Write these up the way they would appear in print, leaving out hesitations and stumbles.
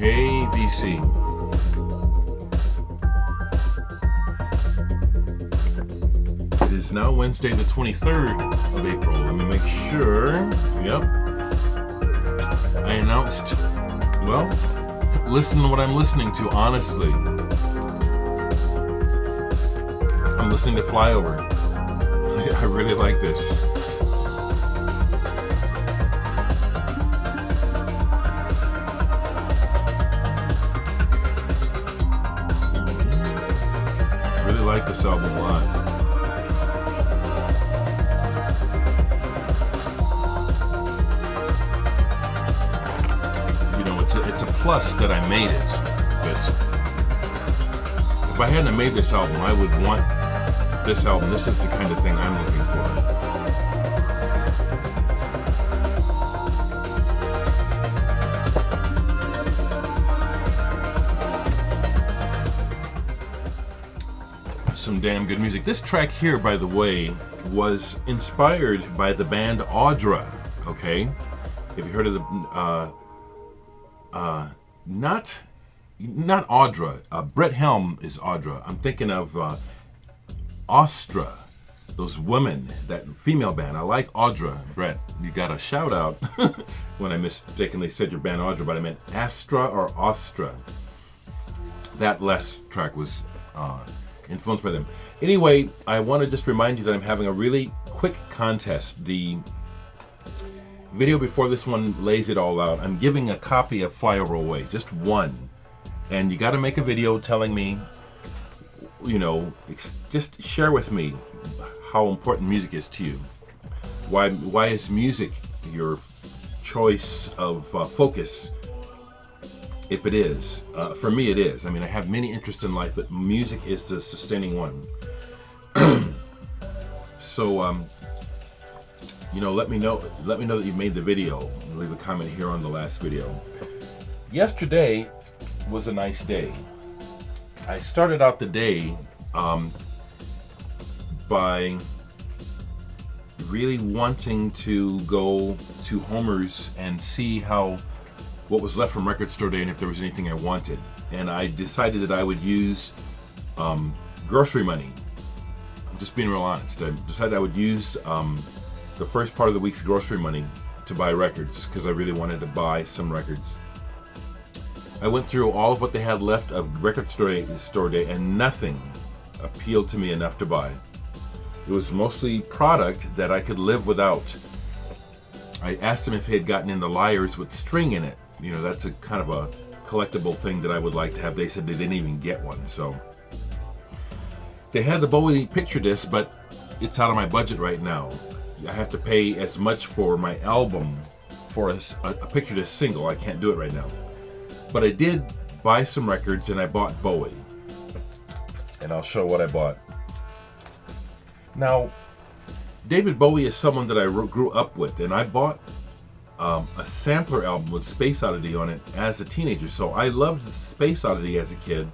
Hey, VC. It is now Wednesday, the 23rd of April. Let me make sure. Yep. I announced, well, listen to what I'm listening to, honestly. I'm listening to Flyover. I really like this. I really like this album a lot. You know, it's a plus that I made it. But if I hadn't made this album, I would want this album. This is the kind of thing I'm looking for. Some damn good music. This track here, by the way, was inspired by the band Audra. Okay, have you heard of the not Audra? Brett Helm is Audra. I'm thinking of Ostra, those women, that female band. I like Audra. Brett, you got a shout out when I mistakenly said your band Audra, but I meant Astra or Ostra. That last track was influenced by them. Anyway, I want to just remind you that I'm having a really quick contest. The video before this one lays it all out. I'm giving a copy of Flyover away, just one. And you got to make a video telling me, you know, just share with me how important music is to you. Why is music your choice of focus? If it is, for me it is. I mean, I have many interests in life, but music is the sustaining one. So, you know, let me know that you made the video. Leave a comment here on the last video. Yesterday was a nice day. I started out the day by really wanting to go to Homer's and see what was left from record store day and if there was anything I wanted. And I decided that I would use grocery money. I'm just being real honest. I decided I would use the first part of the week's grocery money to buy records because I really wanted to buy some records. I went through all of what they had left of record store day and nothing appealed to me enough to buy. It was mostly product that I could live without. I asked them if they had gotten in the Liars with string in it. You know, that's a kind of a collectible thing that I would like to have. They said they didn't even get one. So they had the Bowie picture disc, but it's out of my budget right now. I have to pay as much for my album for a picture disc single. I can't do it right now. But I did buy some records and I bought Bowie. And I'll show what I bought. Now, David Bowie is someone that I grew up with, and I bought a sampler album with Space Oddity on it as a teenager. So I loved Space Oddity as a kid.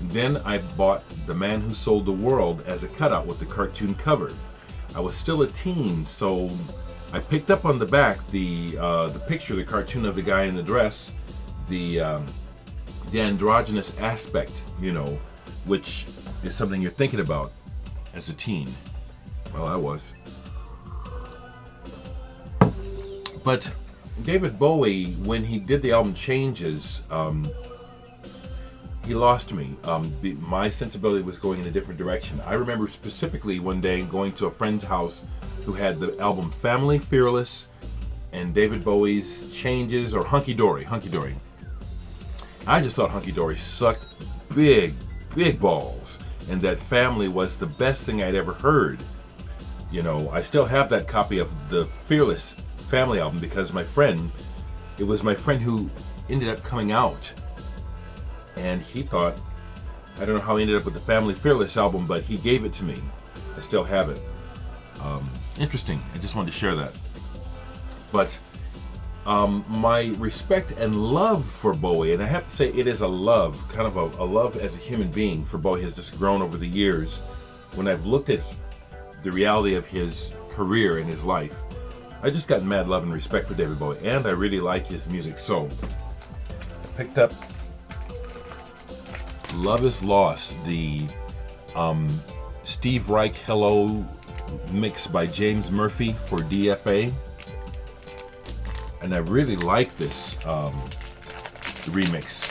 And then I bought The Man Who Sold the World as a cutout with the cartoon cover. I was still a teen, so I picked up on the back the picture, the cartoon of the guy in the dress, the androgynous aspect, you know, which is something you're thinking about as a teen. Well, I was. But David Bowie, when he did the album Changes, he lost me. My sensibility was going in a different direction. I remember specifically one day going to a friend's house who had the album Family, Fearless, and David Bowie's Changes, or Hunky Dory. I just thought Hunky Dory sucked big balls, and that Family was the best thing I'd ever heard. You know, I still have that copy of the Fearless Family album because it was my friend who ended up coming out, and he thought, I don't know how he ended up with the Family Fearless album, but he gave it to me. I still have it. Interesting. I just wanted to share that. But my respect and love for Bowie, and I have to say it is a love, kind of a love as a human being for Bowie, has just grown over the years. When I've looked at the reality of his career and his life, I just got mad love and respect for David Bowie, and I really like his music. So picked up Love Is Lost, the Steve Reich Hello mix by James Murphy for DFA. And I really like this remix.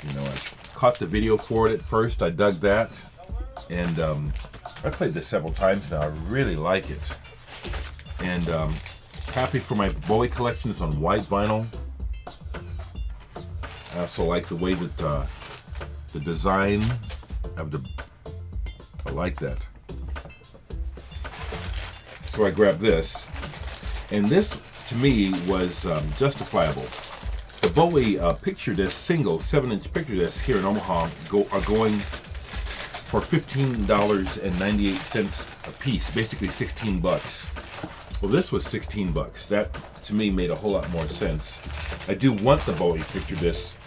You know, I caught the video for it at first. I dug that. And I played this several times now. I really like it. And happy for my Bowie collection. It's on white vinyl. I also like the way that the design of the... I like that. So I grabbed this. And this, to me, was justifiable. The Bowie picture disc, single 7-inch picture disc here in Omaha are going for $15.98 a piece, basically 16 bucks. Well, this was 16 bucks. That, to me, made a whole lot more sense. I do want the Bowie picture disc,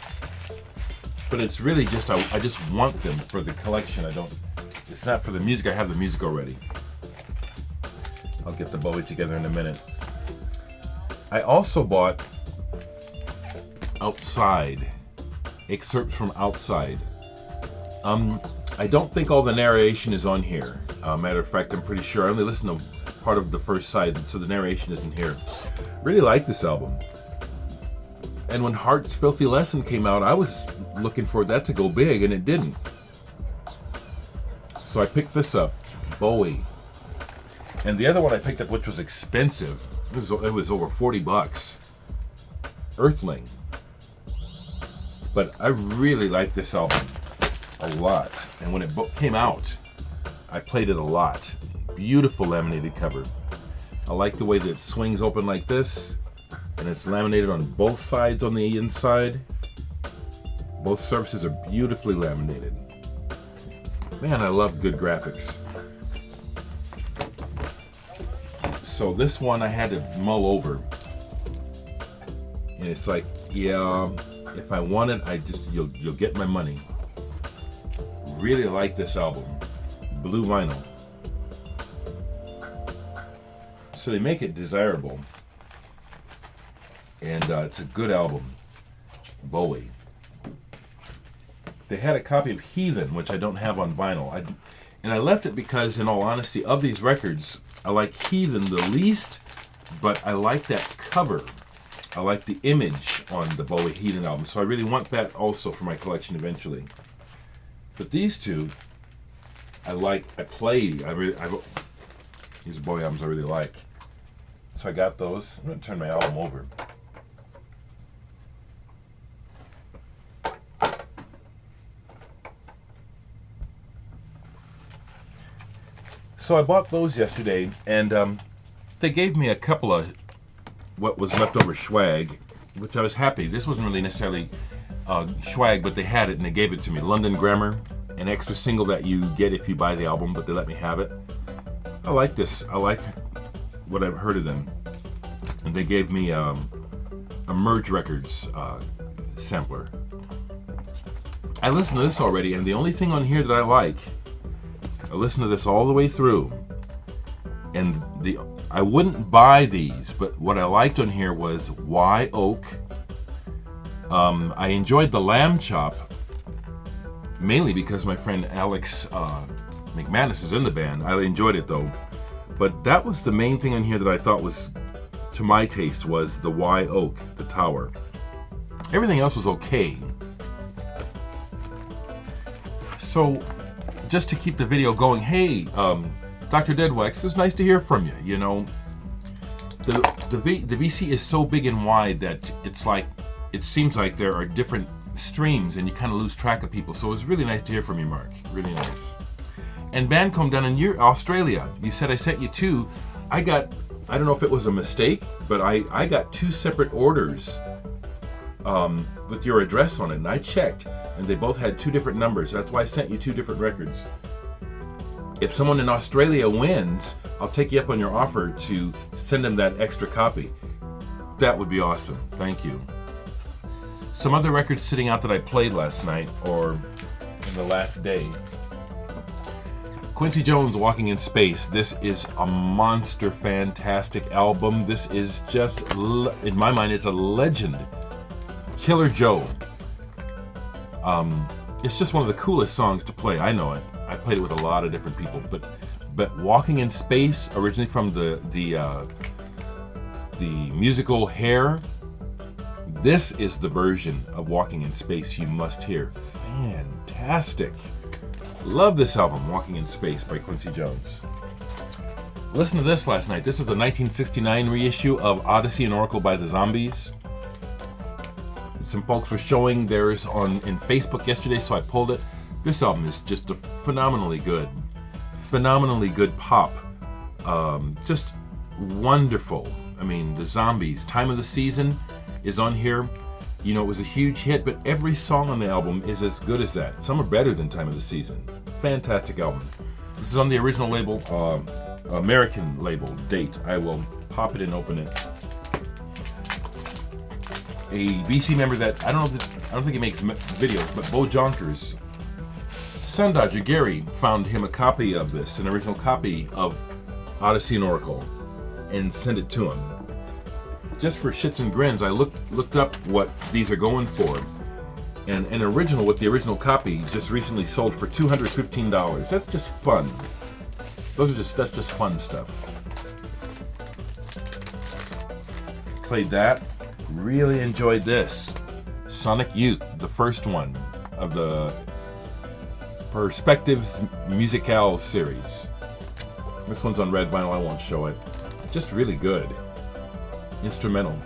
but it's really just, I just want them for the collection. It's not for the music. I have the music already. I'll get the Bowie together in a minute. I also bought Outside, excerpts from Outside. I don't think all the narration is on here. Matter of fact, I'm pretty sure I only listened to part of the first side, so the narration isn't here. Really like this album. And when Heart's Filthy Lesson came out, I was looking for that to go big, and it didn't. So I picked this up, Bowie. And the other one I picked up, which was expensive, it was over 40 bucks. Earthling. But I really like this album a lot. And when it came out, I played it a lot. Beautiful laminated cover. I like the way that it swings open like this, and it's laminated on both sides on the inside. Both surfaces are beautifully laminated. Man, I love good graphics. So this one I had to mull over. And it's like, yeah, if I want it, you'll get my money. Really like this album. Blue vinyl. So they make it desirable. And it's a good album. Bowie. They had a copy of Heathen, which I don't have on vinyl. And I left it because, in all honesty, of these records, I like Heathen the least, but I like that cover. I like the image on the Bowie Heathen album, so I really want that also for my collection eventually. But these two, these Bowie albums I really like. So I got those. I'm going to turn my album over. So I bought those yesterday, and they gave me a couple of what was leftover swag, which I was happy. This wasn't really necessarily swag, but they had it and they gave it to me. London Grammar, an extra single that you get if you buy the album, but they let me have it. I like this. I like what I've heard of them. And they gave me a Merge Records sampler. I listened to this already, and the only thing on here that I like, I listened to this all the way through, and I wouldn't buy these, but what I liked on here was Wye Oak. I enjoyed the Lamb Chop, mainly because my friend Alex McManus is in the band. I enjoyed it though, but that was the main thing on here that I thought was, to my taste, was the Wye Oak, the Tower. Everything else was okay. So, just to keep the video going, hey, Dr. Deadwax, it's nice to hear from you. You know, the VC is so big and wide that it seems like there are different streams and you kind of lose track of people. So it was really nice to hear from you, Mark. Really nice. And Bancomb down in Australia, you said I sent you two. I don't know if it was a mistake, but I got two separate orders with your address on it, and I checked, and they both had two different numbers. That's why I sent you two different records. If someone in Australia wins, I'll take you up on your offer to send them that extra copy. That would be awesome. Thank you. Some other records sitting out that I played last night, or in the last day. Quincy Jones, Walking in Space. This is a monster, fantastic album. This is just, in my mind, it's a legend Killer Joe. It's just one of the coolest songs to play. I know it. I played it with a lot of different people, but Walking in Space, originally from the musical Hair. This is the version of Walking in Space you must hear. Fantastic. Love this album, Walking in Space by Quincy Jones. Listen to this last night. This is the 1969 reissue of Odyssey and Oracle by the Zombies. Some folks were showing theirs in Facebook yesterday, so I pulled it. This album is just phenomenally good pop. Just wonderful. I mean, the Zombies, Time of the Season is on here. You know, it was a huge hit, but every song on the album is as good as that. Some are better than Time of the Season. Fantastic album. This is on the original label, American label, Date. I will pop it and open it. A BC member that I don't think he makes videos, but Bo Jonkers, Sun Dodger Gary found him a copy of this, an original copy of Odyssey and Oracle, and sent it to him. Just for shits and grins, I looked up what these are going for, and an original with the original copy just recently sold for $215. That's just fun. That's just fun stuff. Played that. Really enjoyed this. Sonic Youth, the first one of the Perspectives Musicale series. This one's on red vinyl, I won't show it. Just really good. Instrumental.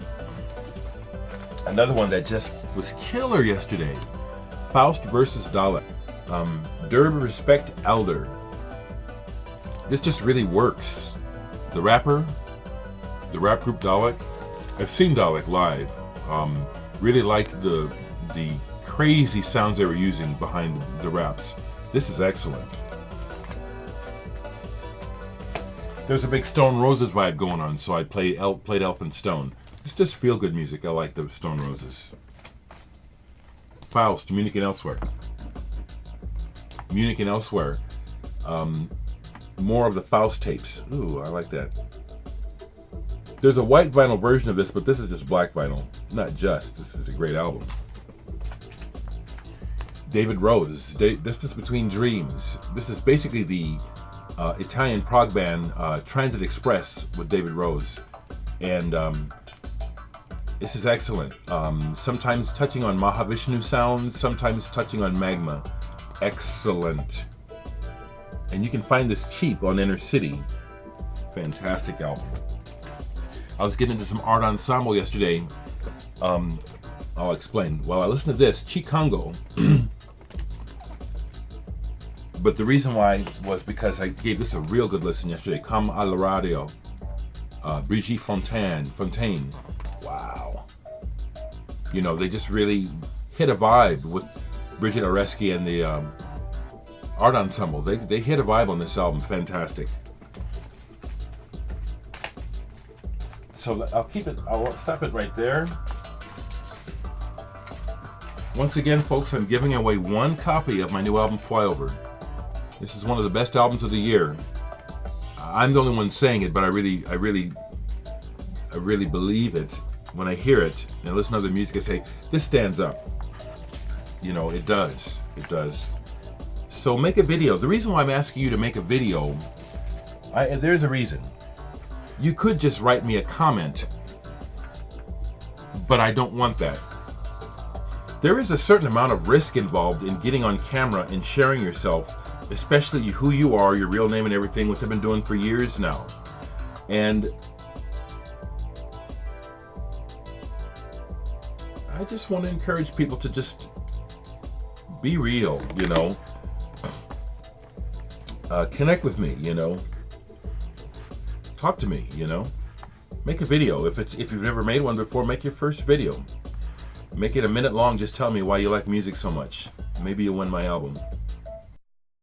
Another one that just was killer yesterday. Faust versus Dalek. Der Respect Elder. This just really works. The rap group Dalek. I've seen Dalek live. Really liked the crazy sounds they were using behind the raps. This is excellent. There's a big Stone Roses vibe going on, so I played Elf and Stone. It's just feel-good music. I like the Stone Roses. Faust, Munich and Elsewhere. Munich and Elsewhere. More of the Faust tapes. Ooh, I like that. There's a white vinyl version of this, but this is just black vinyl. Not just. This is a great album. David Rose, Distance Between Dreams. This is basically the Italian prog band Transit Express with David Rose. And this is excellent. Sometimes touching on Mahavishnu sounds, sometimes touching on Magma. Excellent. And you can find this cheap on Inner City. Fantastic album. I was getting into some art ensemble yesterday. I'll explain. Well, I listened to this, Chicongo. But the reason why was because I gave this a real good listen yesterday. Come alla radio. Brigitte Fontaine. Wow. You know, they just really hit a vibe with Bridget Oreski and the art ensemble. They hit a vibe on this album. Fantastic. So I'll stop it right there. Once again, folks, I'm giving away one copy of my new album, Flyover. This is one of the best albums of the year. I'm the only one saying it, but I really believe it. When I hear it and listen to the music, I say, this stands up. You know, it does. It does. So make a video. The reason why I'm asking you to make a video, there's a reason. You could just write me a comment, but I don't want that. There is a certain amount of risk involved in getting on camera and sharing yourself, especially who you are, your real name and everything, which I've been doing for years now. And I just want to encourage people to just be real, you know. Connect with me, you know. Talk to me, you know. Make a video. If you've never made one before, make your first video. Make it a minute long. Just tell me why you like music so much. Maybe you'll win my album.